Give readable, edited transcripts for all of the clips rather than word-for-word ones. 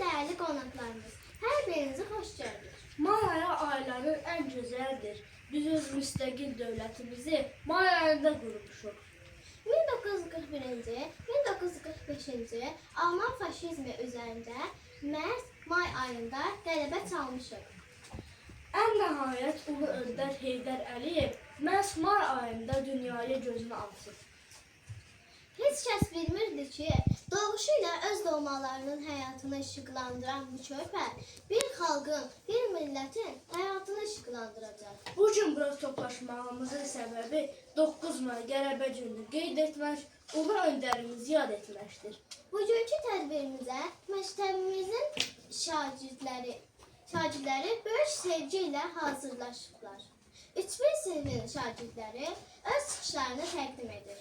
değerli qonaqlarımız, hər birinizi xoş gördük. May ayı ayların en güzeldir. Biz öz müstakil devletimizi May ayında kurmuşuq. 1941-ci, 1945-ci Alman faşizmi üzərində məhz may ayında qələbə çalmışıq. En nihayet Ulu Önder Heydər Əliyev məhz May ayında dünyaya gözünü açıb. Heç kəs bilmirdi ki, doğuşu ilə öz doğmalarının həyatını işıqlandıran bu körpə bir xalqın, bir millətin həyatını işıqlandıracaq. Bugün burada toplaşmağımızın səbəbi 9 May qələbə gününü qeyd etmək, Ulu Öndərimizi yad etməkdir. Bugünkü tədbirimizə məktəbimizin şagirdləri böyük sevgi ilə hazırlaşıblar. 3-1 sinifin şagirdləri öz çıxışlarını təqdim edir.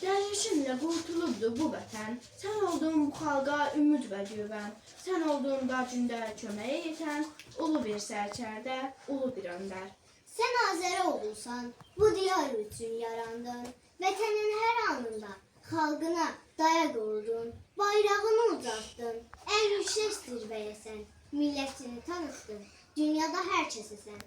Gəlişinlə qurtulubdu bu vətən, sən olduğun bu xalqa ümid və güvən, sən olduğun da gündə köməyə yetən, ulu bir sərkərdə, ulu bir öndər. Sən Azərə oğulsan, bu diyar üçün yarandın, vətənin hər anında xalqına daya qoydun, bayrağını ucaltdın, ən yüksək zirvəyəsən, millətini tanıtdın, dünyada hər kəsəsən.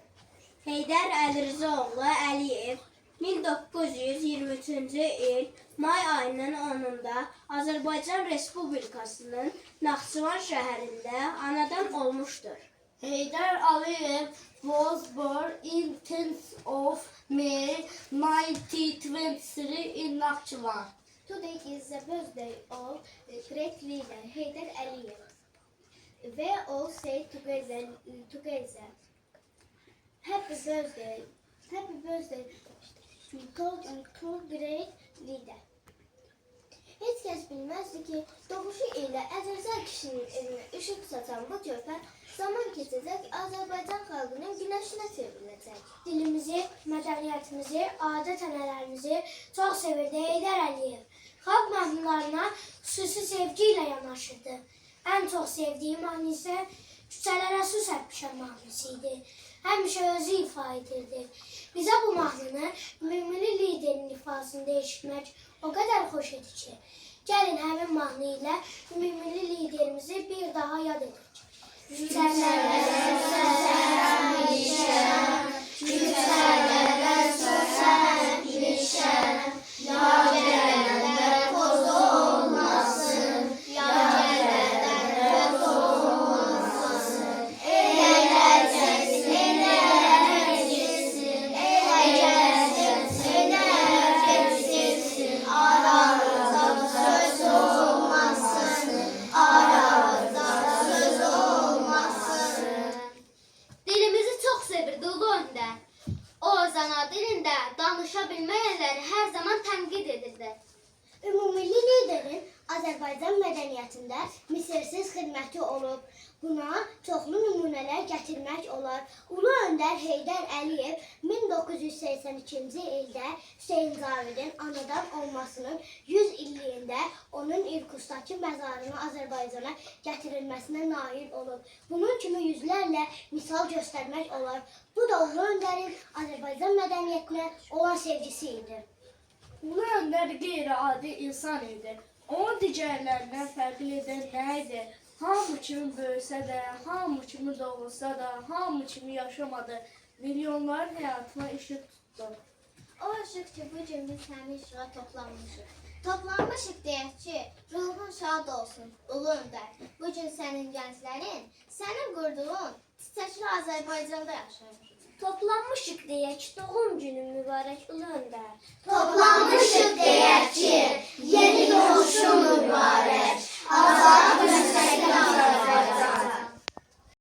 Heydər Əlirzaoğlu Əliyev 1923-cü il may ayının 10-da Azərbaycan Respublikasının Naxçıvan şəhərində anadan olmuşdur. Heydər Əliyev was born in 10th of May 1923 in Naxçıvan. Today is the birthday of great leader Heydər Əliyev. We all say together, happy birthday to great leader. Heç kəs bilməzdi ki, doğuşu ilə Əzərzar kişinin evinə işıq saçan bu körpə zaman keçəcək Azərbaycan xalqının günəşinə çevriləcək. Dilimizi, mədəniyyətimizi, adət-ənənələrimizi çox sevirdi Heydər Əliyev. Xalq mahnılarına xüsusi sevgi ilə yanaşırdı. Ən çox sevdiyi mahnı isə Küçələrə su səpmişəm mahnısı idi. Həmişə özü ifa edirdi. Bizə bu mahnını ümummilli liderin ifasında eşitmək o qədər xoş idi ki, gəlin həmin mahnı ilə ümummilli liderimizi bir daha yad edək. Küçələrə səpmişəm, küçələrə su səpmişəm, yağ-gələndə toz olmasın, yağ-gələndə toz olmasın, eləyəcəksin, eləyəcəksin, eləyəcəksin, eləyəcəksin, aramızda söz olmasın, aramızda söz olmasın. Dilimizi çox sevirdi Ulu Öndər. O öz ana dilində danışa bilməyənləri hər zaman tənqid edirdi. Ümummilli liderin Azərbaycan mədəniyyətində misilsiz xidməti olub. Buna çoxlu nümunələr gətirmək olar. Ulu Öndər Heydər Əliyev 1982-ci ildə Hüseyn Cavidin anadan olmasının 100 illiyində onun İrkutskdakı məzarını Azərbaycana gətirilməsinə nail olub. Bunun kimi yüzlərlə misal göstərmək olar. Bu da Ulu Öndərin Azərbaycan mədəniyyətinə olan sevgisi idi. Ulu Önder qeyri-adi insan idi. Onu digərlərindən fərqli edən nə idi? Hamı kimi böyüsə də, hamı kimi doğulsa da, hamı kimi yaşamadı. Milyonların həyatına işıq tutdu. O ışıq ki, bugün biz həmin işığa toplanmışıq. Toplanmışıq deyək ki, ruhun şad olsun, Ulu Öndər. Bugün sənin gənclərin, sənin qurduğun çiçəkli Azərbaycanda yaşayır. Toplanmışıq deyək ki, doğum günün mübarək Ulu Öndər. Toplanmışıq deyək ki, yeni